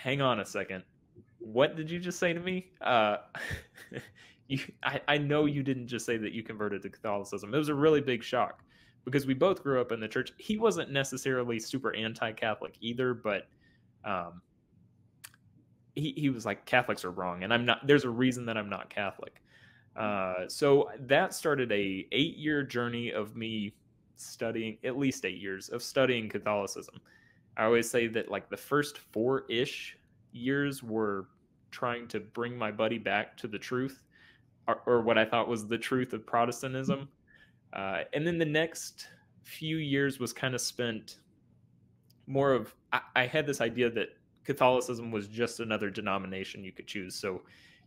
hang on a second. What did you just say to me? I know you didn't just say that you converted to Catholicism. It was a really big shock because we both grew up in the church. He wasn't necessarily super anti-Catholic either, but um, he was like, Catholics are wrong, and I'm not. There's a reason that I'm not Catholic. So that started a 8-year journey of me studying, at least 8 years of studying Catholicism. I always say that like the first 4-ish years were trying to bring my buddy back to the truth, or what I thought was the truth of Protestantism. And then the next few years was kind of spent more of, I had this idea that Catholicism was just another denomination you could choose. So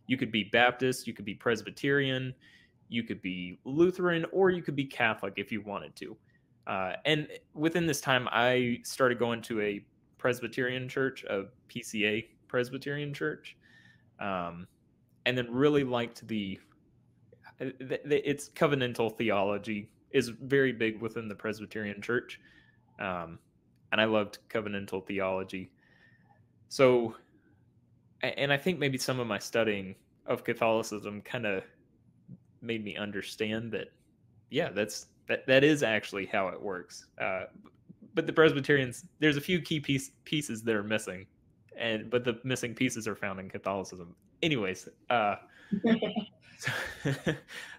you could be Baptist, you could be Presbyterian, you could be Lutheran, or you could be Catholic if you wanted to. And within this time, I started going to a Presbyterian church, a PCA Presbyterian church, um, and then really liked its covenantal theology is very big within the Presbyterian church, um, and I loved covenantal theology. So, and I think maybe some of my studying of Catholicism kind of made me understand that, yeah, that is actually how it works. But the Presbyterians, there's a few key pieces that are missing, but the missing pieces are found in Catholicism. Anyways,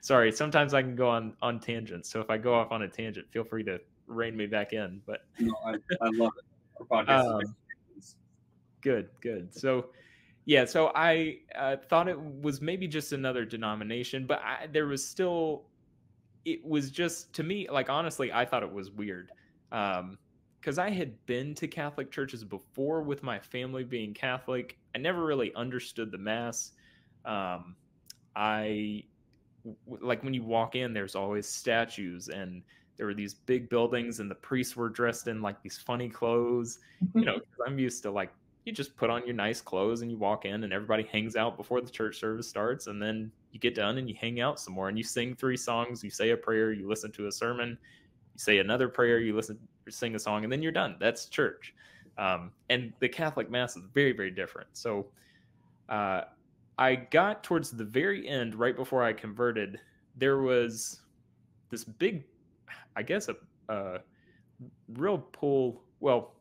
sorry, sometimes I can go on tangents. So if I go off on a tangent, feel free to rein me back in. But No, I love it. Our podcast um, good. So yeah, so I thought it was maybe just another denomination, but there was still, it was just, to me, like, honestly, I thought it was weird. Because I had been to Catholic churches before with my family being Catholic. I never really understood the Mass. Um, like when you walk in, there's always statues, and there were these big buildings, and the priests were dressed in like these funny clothes. You know, 'cause I'm used to, like, you just put on your nice clothes and you walk in, and everybody hangs out before the church service starts, and then you get done and you hang out some more, and you sing 3 songs, you say a prayer, you listen to a sermon, you say another prayer, you listen, sing a song, and then you're done. That's church. And the Catholic Mass is very, very different. So uh, I got towards the very end, right before I converted, there was this big, I guess, a real pull. Well,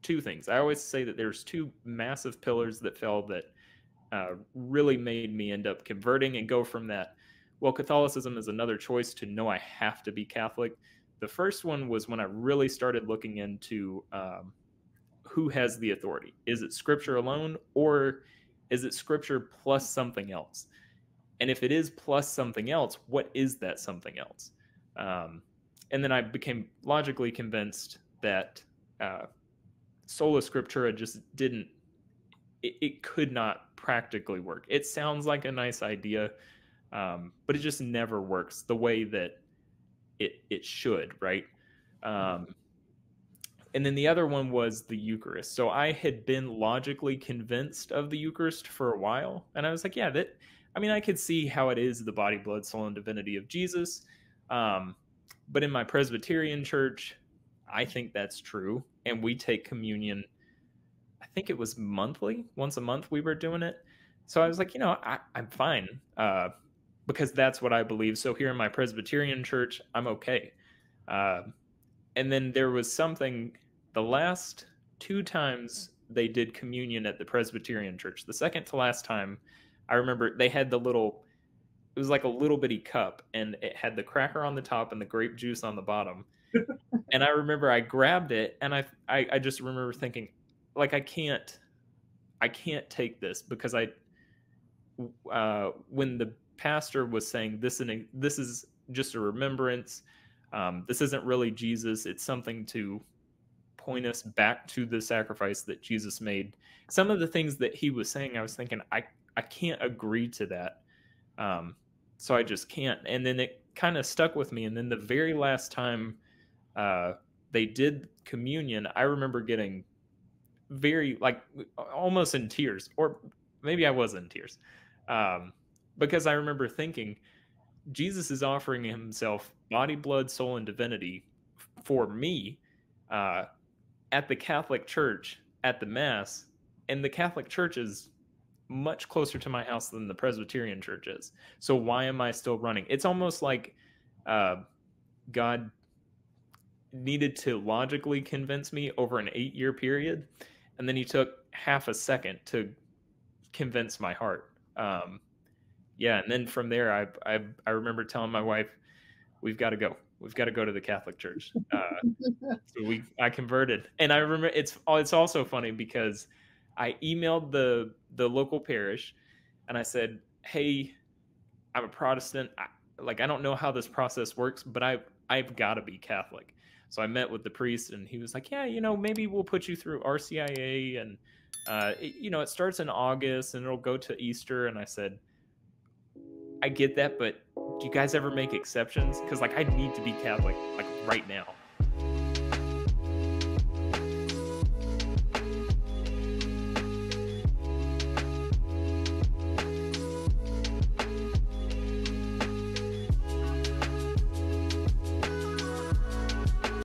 2 things. I always say that there's 2 massive pillars that fell that really made me end up converting and go from that, well, Catholicism is another choice, to no, I have to be Catholic. The first one was when I really started looking into who has the authority. Is it Scripture alone, or is it Scripture plus something else? And if it is plus something else, what is that something else? Um, and then I became logically convinced that sola scriptura just didn't, it could not practically work. It sounds like a nice idea, but it just never works the way that it should, right? Um, and then the other one was the Eucharist. So I had been logically convinced of the Eucharist for a while, and I was like, yeah, that, I mean, I could see how it is the body, blood, soul, and divinity of Jesus. Um, but in my Presbyterian church, I think that's true, and we take communion. I think it was monthly, once a month we were doing it. So I was like, I'm fine, because that's what I believe. So here in my Presbyterian church, I'm okay. Uh, and then there was something, the last 2 times they did communion at the Presbyterian church, the second to last time, I remember they had it was like a little bitty cup, and it had the cracker on the top and the grape juice on the bottom. And I remember I grabbed it, and I just remember thinking, like, I can't take this, because when the pastor was saying this is just a remembrance, this isn't really Jesus, it's something to point us back to the sacrifice that Jesus made. Some of the things that he was saying, I was thinking, I can't agree to that. So I just can't. And then it kind of stuck with me. And then the very last time they did communion, I remember getting very, like, almost in tears, or maybe I was in tears, um, because I remember thinking, Jesus is offering himself, body, blood, soul, and divinity, for me, uh, at the Catholic Church, at the Mass. and the Catholic Church is much closer to my house than the Presbyterian Church is. So why am I still running? It's almost like God needed to logically convince me over an 8-year period, and then he took half a second to convince my heart. Yeah, and then from there, I remember telling my wife, "We've got to go. We've got to go to the Catholic Church." So I converted, and I remember it's also funny because I emailed the local parish, and I said, "Hey, I'm a Protestant. I don't know how this process works, but I've got to be Catholic." So I met with the priest, and he was like, "Yeah, maybe we'll put you through RCIA, and it starts in August, and it'll go to Easter." And I said, "I get that, but do you guys ever make exceptions? Because I need to be Catholic right now."